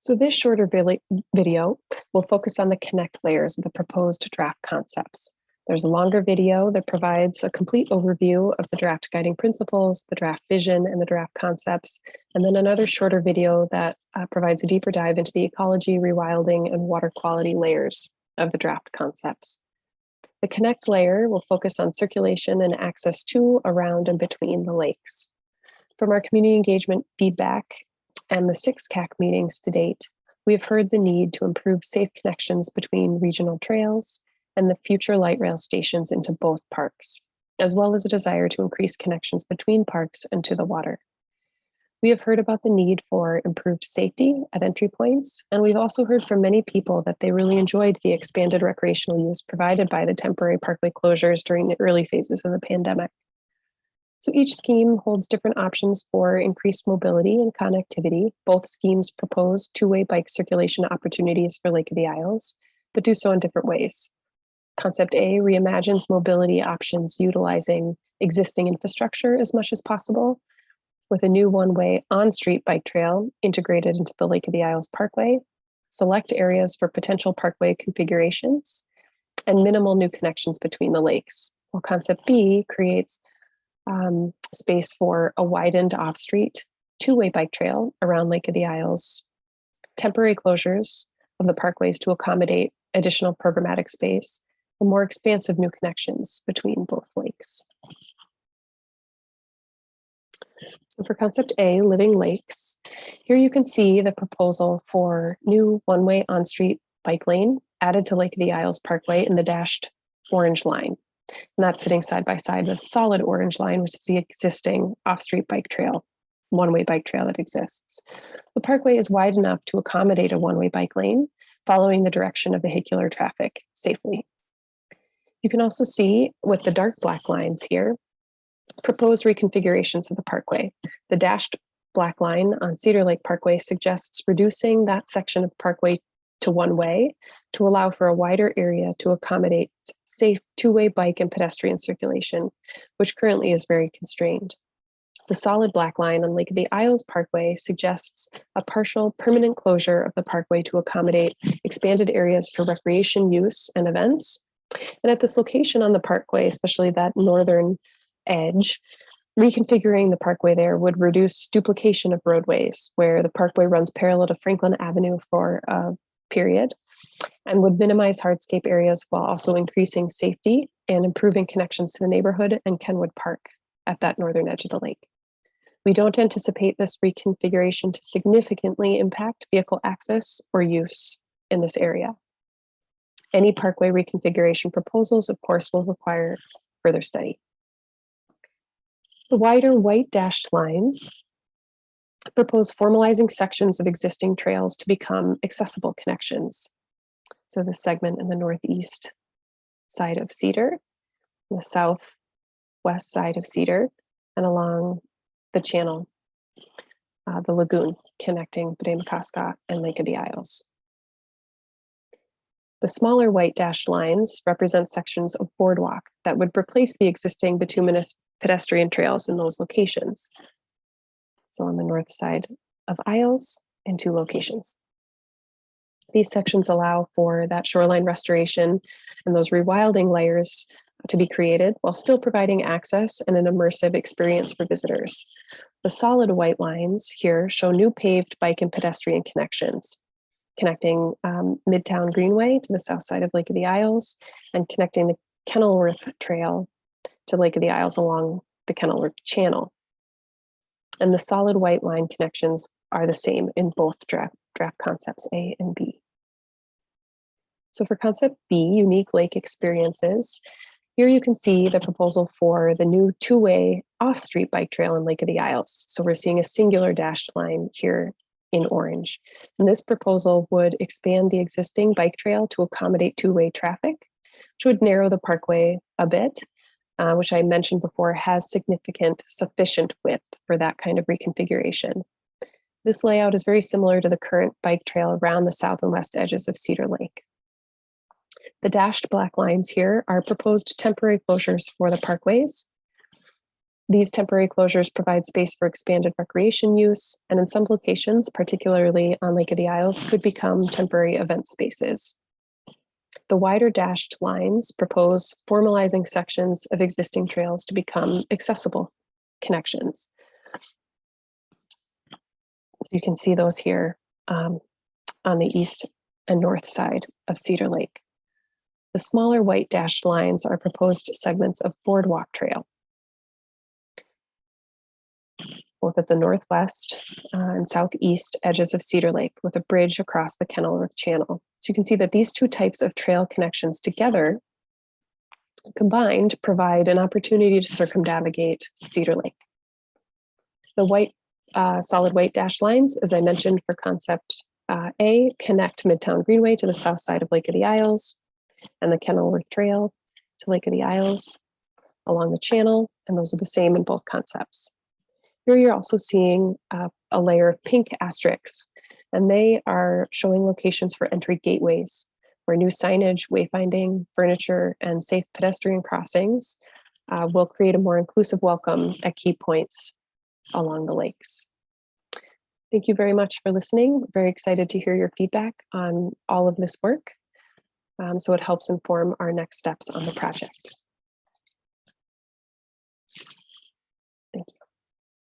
So this shorter video will focus on the connect layers of the proposed draft concepts. There's a longer video that provides a complete overview of the draft guiding principles, the draft vision, and the draft concepts, and then another shorter video that provides a deeper dive into the ecology, rewilding, and water quality layers of the draft concepts. The connect layer will focus on circulation and access to, around, and between the lakes. From our community engagement feedback and the 6 CAC meetings to date, we have heard the need to improve safe connections between regional trails and the future light rail stations into both parks, as well as a desire to increase connections between parks and to the water. We have heard about the need for improved safety at entry points, and we've also heard from many people that they really enjoyed the expanded recreational use provided by the temporary parkway closures during the early phases of the pandemic. So each scheme holds different options for increased mobility and connectivity. Both schemes propose two-way bike circulation opportunities for Lake of the Isles, but do so in different ways. Concept A reimagines mobility options utilizing existing infrastructure as much as possible, with a new one-way on-street bike trail integrated into the Lake of the Isles Parkway, select areas for potential parkway configurations, and minimal new connections between the lakes. While Concept B creates space for a widened off-street two-way bike trail around Lake of the Isles, temporary closures of the parkways to accommodate additional programmatic space, and more expansive new connections between both lakes. So for Concept A, Living Lakes, here you can see the proposal for new one-way on-street bike lane added to Lake of the Isles Parkway in the dashed orange line. And that's sitting side by side with solid orange line, which is the existing off-street bike trail, one-way bike trail that exists. The parkway is wide enough to accommodate a one-way bike lane, following the direction of vehicular traffic safely. You can also see with the dark black lines here, proposed reconfigurations of the parkway. The dashed black line on Cedar Lake Parkway suggests reducing that section of parkway to one way to allow for a wider area to accommodate safe two-way bike and pedestrian circulation, which currently is very constrained. The solid black line on Lake of the Isles Parkway suggests a partial permanent closure of the parkway to accommodate expanded areas for recreation use and events. And at this location on the parkway, especially that northern edge, reconfiguring the parkway there would reduce duplication of roadways, where the parkway runs parallel to Franklin Avenue for a period, and would minimize hardscape areas while also increasing safety and improving connections to the neighborhood and Kenwood Park at that northern edge of the lake. We don't anticipate this reconfiguration to significantly impact vehicle access or use in this area. Any parkway reconfiguration proposals, of course, will require further study. The wider white dashed lines propose formalizing sections of existing trails to become accessible connections. So the segment in the northeast side of Cedar, the southwest side of Cedar, and along the channel, the lagoon connecting Bde-Makaska and Lake of the Isles. The smaller white dashed lines represent sections of boardwalk that would replace the existing bituminous pedestrian trails in those locations. So on the north side of Isles in 2 locations. These sections allow for that shoreline restoration and those rewilding layers to be created while still providing access and an immersive experience for visitors. The solid white lines here show new paved bike and pedestrian connections, connecting Midtown Greenway to the south side of Lake of the Isles and connecting the Kenilworth Trail to Lake of the Isles along the Kenilworth Channel. And the solid white line connections are the same in both draft concepts A and B. So for concept B, unique lake experiences, here you can see the proposal for the new two-way off-street bike trail in Lake of the Isles. So we're seeing a singular dashed line here in orange. And this proposal would expand the existing bike trail to accommodate two-way traffic, which would narrow the parkway a bit, which I mentioned before has sufficient width for that kind of reconfiguration. This layout is very similar to the current bike trail around the south and west edges of Cedar Lake. The dashed black lines here are proposed temporary closures for the parkways. These temporary closures provide space for expanded recreation use, and in some locations, particularly on Lake of the Isles, could become temporary event spaces. The wider dashed lines propose formalizing sections of existing trails to become accessible connections. So you can see those here on the east and north side of Cedar Lake. The smaller white dashed lines are proposed segments of boardwalk trail, both at the northwest and southeast edges of Cedar Lake, with a bridge across the Kenilworth Channel. So you can see that these two types of trail connections together, combined, provide an opportunity to circumnavigate Cedar Lake. The white, solid white dashed lines, as I mentioned for concept A, connect Midtown Greenway to the south side of Lake of the Isles, and the Kenilworth Trail to Lake of the Isles along the channel, and those are the same in both concepts. Here you're also seeing a layer of pink asterisks, and they are showing locations for entry gateways where new signage, wayfinding, furniture, and safe pedestrian crossings will create a more inclusive welcome at key points along the lakes. Thank you very much for listening. Very excited to hear your feedback on all of this work, so it helps inform our next steps on the project.